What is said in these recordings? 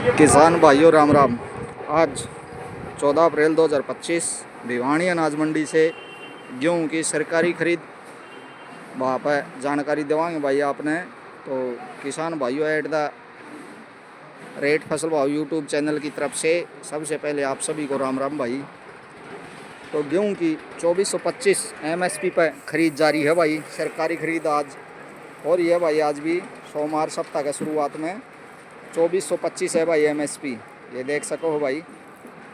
किसान भाइयों राम राम। आज 14 अप्रैल 2025 भिवानी अनाज मंडी से गेहूं की सरकारी खरीद वहाँ पर जानकारी देवाएंगे भाई आपने। तो किसान भाइयों ऐट द रेट फसल भाव यूट्यूब चैनल की तरफ से सबसे पहले आप सभी को राम राम भाई। तो गेहूं की 2425 MSP पर खरीद जारी है भाई। सरकारी खरीद आज हो रही है भाई। आज भी सोमवार सप्ताह का शुरुआत में 2425 है भाई MSP, ये देख सको हो भाई।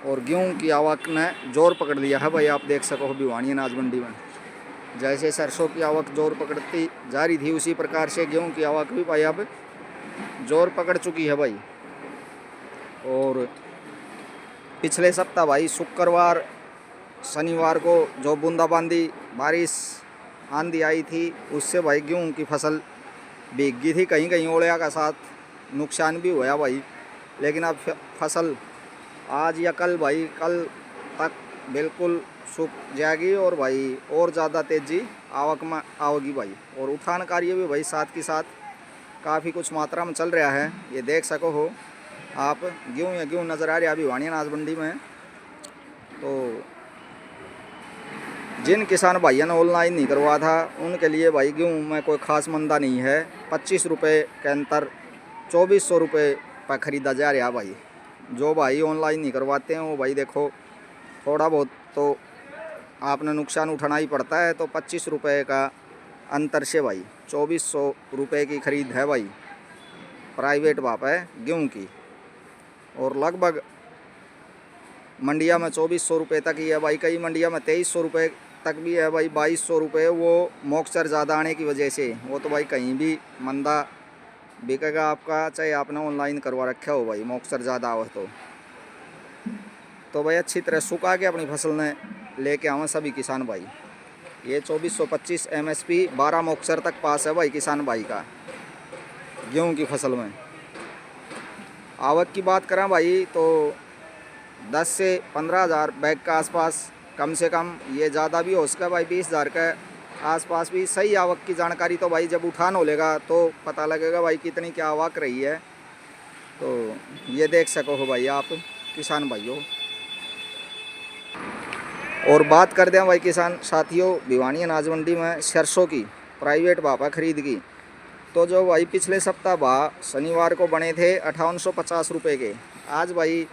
और गेहूं की आवक ने जोर पकड़ लिया है भाई, आप देख सको हो भिवानी अनाज मंडी में। जैसे सरसों की आवक जोर पकड़ती जा रही थी उसी प्रकार से गेहूं की आवक भी भाई अब जोर पकड़ चुकी है भाई। और पिछले सप्ताह भाई शुक्रवार शनिवार को जो बूंदाबांदी बारिश आंधी आई थी उससे भाई गेहूं की फसल भीग गई थी, कहीं कहीं ओले का साथ नुकसान भी हुआ भाई। लेकिन अब फसल आज या कल भाई, कल तक बिल्कुल सूख जाएगी और भाई और ज़्यादा तेज़ी आवक में आओगी भाई। और उठान कार्य भी भाई साथ के साथ काफ़ी कुछ मात्रा में चल रहा है, ये देख सको हो आप। गेहूँ नज़र आ रहा है भिवानी अनाज मंडी में। तो जिन किसान भाइयों ने ऑनलाइन नहीं करवा था उनके लिए भाई गेहूँ में कोई ख़ास मंदा नहीं है। 25 रुपये के अंतर 2400 रुपये पर ख़रीदा जा रहा भाई। जो भाई ऑनलाइन नहीं करवाते हैं वो भाई देखो थोड़ा बहुत तो आपने नुकसान उठाना ही पड़ता है। तो 25 रुपये का अंतर से भाई 2400 रुपये की ख़रीद है भाई प्राइवेट भाव है गेहूँ की। और लगभग मंडिया में 2400 रुपये तक ही है भाई। कई मंडिया में 2300 रुपये तक भी है भाई। 2200 रुपये वो मॉइस्चर ज़्यादा आने की वजह से, वो तो भाई कहीं भी मंदा बिकेगा आपका, चाहे आपने ऑनलाइन करवा रखा हो भाई। मॉइस्चर ज़्यादा हो तो भाई अच्छी तरह सुखा के अपनी फसल ने लेके आवें सभी किसान भाई। ये 2425 MSP 12 मॉइस्चर तक पास है भाई किसान भाई का गेहूं की फसल में। आवक की बात करें भाई तो 10 से 15 हज़ार बैग का आसपास कम से कम, ये ज़्यादा भी हो सका भाई 20 हज़ार का आसपास भी सही आवक की जानकारी तो भाई जब उठान हो लेगा तो पता लगेगा भाई कितनी क्या आवक रही है। तो ये देख सको हो भाई आप किसान भाइयों। और बात करते हैं भाई किसान साथियों भिवानी अनाज मंडी में सरसों की प्राइवेट भाव खरीद की। तो जो भाई पिछले सप्ताह भाव शनिवार को बने थे 5850 रुपये के, आज भाई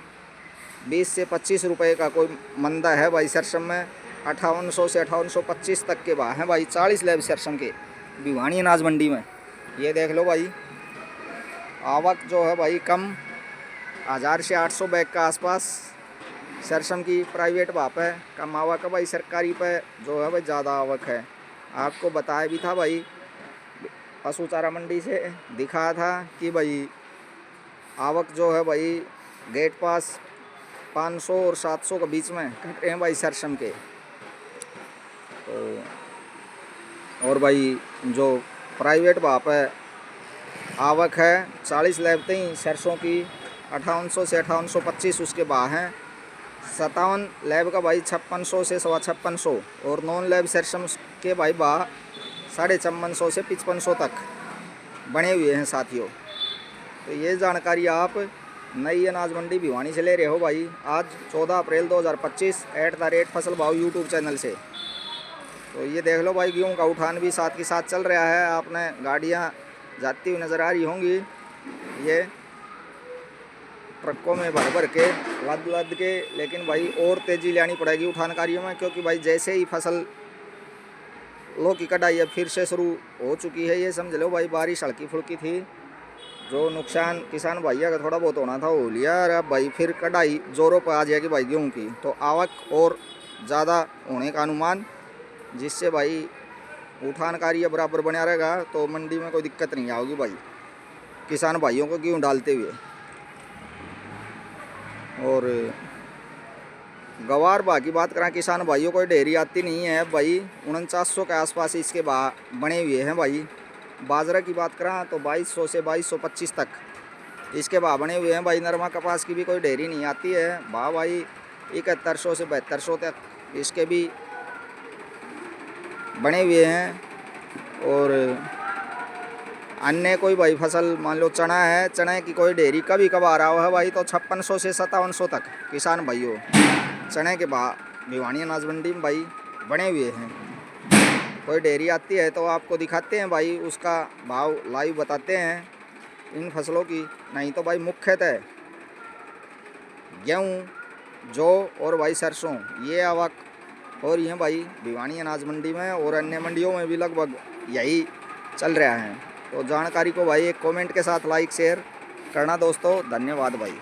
20 से 25 रुपये का कोई मंदा है भाई सरसों में। 5800 से 5825 तक के भाव हैं भाई 40 लैब सरसों के भिवानी अनाज मंडी में। ये देख लो भाई आवक जो है भाई कम 1000 से 800 बैग का आसपास सरसों की प्राइवेट भाव है। कम आवक है भाई सरकारी पे जो है भाई ज़्यादा आवक है। आपको बताया भी था भाई, पशु चारा मंडी से दिखाया था कि भाई आवक जो है भाई गेट पास 500 और 700 के बीच में कट रहे हैं भाई सरसों के। तो और भाई जो प्राइवेट भाव है आवक है 40 लैब तक सरसों की 5800 से 5825 उसके भाव हैं। 57 लैब का भाई 5600 से 5650 और नॉन लैब सरसों के भाई भाव 5450 से 5500 तक बने हुए हैं साथियों। तो ये जानकारी आप नई अनाज मंडी भिवानी से ले रहे हो भाई आज 14 अप्रैल 2025 @ फसल भाव यूट्यूब चैनल से। तो ये देख लो भाई गेहूँ का उठान भी साथ के साथ चल रहा है। आपने गाड़ियाँ जाती हुई नज़र आ रही होंगी, ये ट्रकों में भर भर के लद के। लेकिन भाई और तेज़ी लानी पड़ेगी उठान कार्यों में, क्योंकि भाई जैसे ही फसल लो की कटाई अब फिर से शुरू हो चुकी है। ये समझ लो भाई बारिश हल्की फुल्की थी, जो नुकसान किसान भैया का थोड़ा बहुत होना था हो लिया। और अब भाई फिर कटाई जोरों पर आ जाएगी भाई गेहूँ की। तो आवक और ज़्यादा होने का अनुमान, जिससे भाई उठान कार्य बराबर बना रहेगा तो मंडी में कोई दिक्कत नहीं आएगी भाई किसान भाइयों को गेहूँ डालते हुए। और गवार भाव की बात करें किसान भाइयों को ढेरी आती नहीं है भाई। 4900 के आसपास इसके भाव बने हुए हैं भाई। बाजरा की बात करें तो 2200 से 2225 तक इसके भाव बने हुए हैं भाई। नरमा कपास की भी कोई ढेरी नहीं आती है भाव भाई 7100 से 7200 तक इसके भी बने हुए हैं। और अन्य कोई भाई फसल मान लो चना है, चने की कोई ढेरी कभी कभार रहा है भाई तो 5600 से 5700 तक किसान भाइयों चने के भाव भिवानी अनाज मंडी में भाई बने हुए हैं। कोई डेयरी आती है तो आपको दिखाते हैं भाई, उसका भाव लाइव बताते हैं इन फसलों की। नहीं तो भाई मुख्यतः गेहूँ, जौ और भाई सरसों ये आवक हो रही है भाई भिवानी अनाज मंडी में, और अन्य मंडियों में भी लगभग यही चल रहा है। तो जानकारी को भाई एक कमेंट के साथ लाइक शेयर करना दोस्तों। धन्यवाद भाई।